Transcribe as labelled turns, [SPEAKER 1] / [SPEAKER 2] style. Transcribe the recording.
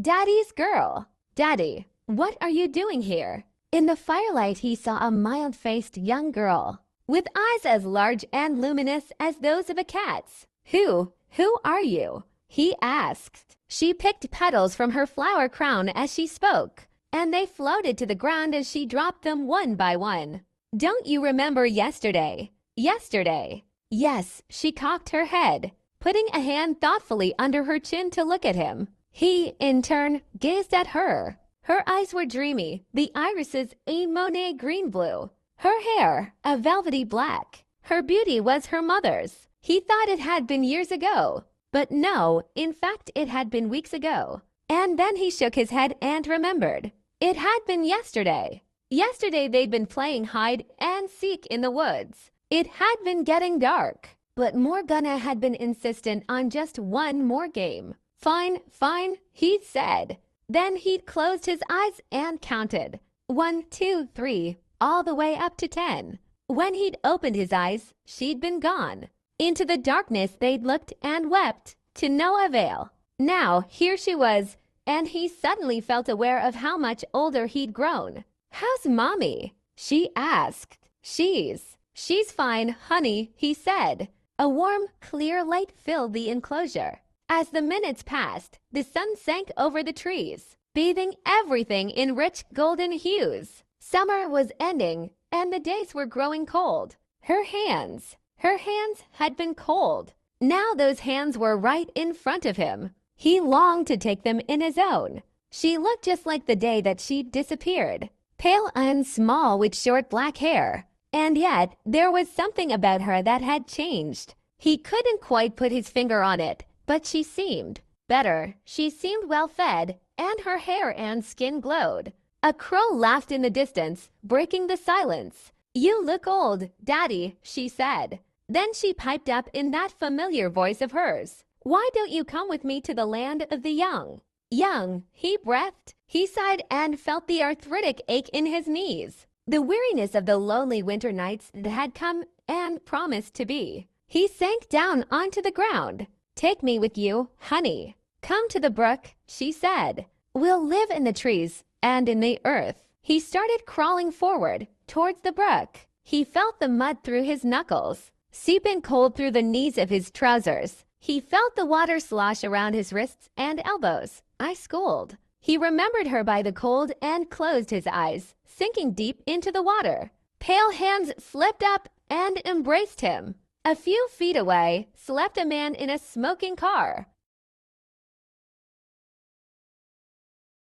[SPEAKER 1] Daddy's girl. Daddy, what are you doing here? In the firelight, he saw a mild-faced young girl with eyes as large and luminous as those of a cat's. Who are you? He asked. She picked petals from her flower crown as she spoke, and they floated to the ground as she dropped them one by one. Don't you remember yesterday? Yesterday. Yes, she cocked her head, putting a hand thoughtfully under her chin to look at him. He, in turn, gazed at her. Her eyes were dreamy, the irises a Monet green-blue. Her hair, a velvety black. Her beauty was her mother's. He thought it had been years ago. But no, in fact, it had been weeks ago. And then he shook his head and remembered. It had been yesterday. Yesterday they'd been playing hide and seek in the woods. It had been getting dark. But Morgana had been insistent on just one more game. Fine, fine, he said. Then he'd closed his eyes and counted. 1, 2, 3, all the way up to 10. When he'd opened his eyes, she'd been gone. Into the darkness they'd looked and wept, to no avail. Now here she was, and he suddenly felt aware of how much older he'd grown. "How's Mommy?" she asked. She's fine, honey," he said. A warm, clear light filled the enclosure. As the minutes passed, the sun sank over the trees, bathing everything in rich golden hues. Summer was ending, and the days were growing cold. Her hands had been cold. Now those hands were right in front of him. He longed to take them in his own. She looked just like the day that she'd disappeared, pale and small with short black hair. And yet there was something about her that had changed. He couldn't quite put his finger on it, but she seemed better. She seemed well-fed, and her hair and skin glowed. A crow laughed in the distance, breaking the silence. "You look old, Daddy," she said. Then she piped up in that familiar voice of hers. "Why don't you come with me to the land of the young?" Young, he breathed. He sighed and felt the arthritic ache in his knees. The weariness of the lonely winter nights that had come and promised to be. He sank down onto the ground. "Take me with you, honey. Come to the brook," she said. "We'll live in the trees and in the earth." He started crawling forward towards the brook. He felt the mud through his knuckles, seeping cold through the knees of his trousers. He felt the water slosh around his wrists and elbows. Ice cold. He remembered her by the cold and closed his eyes, sinking deep into the water. Pale hands slipped up and embraced him. A few feet away slept a man in a smoking car.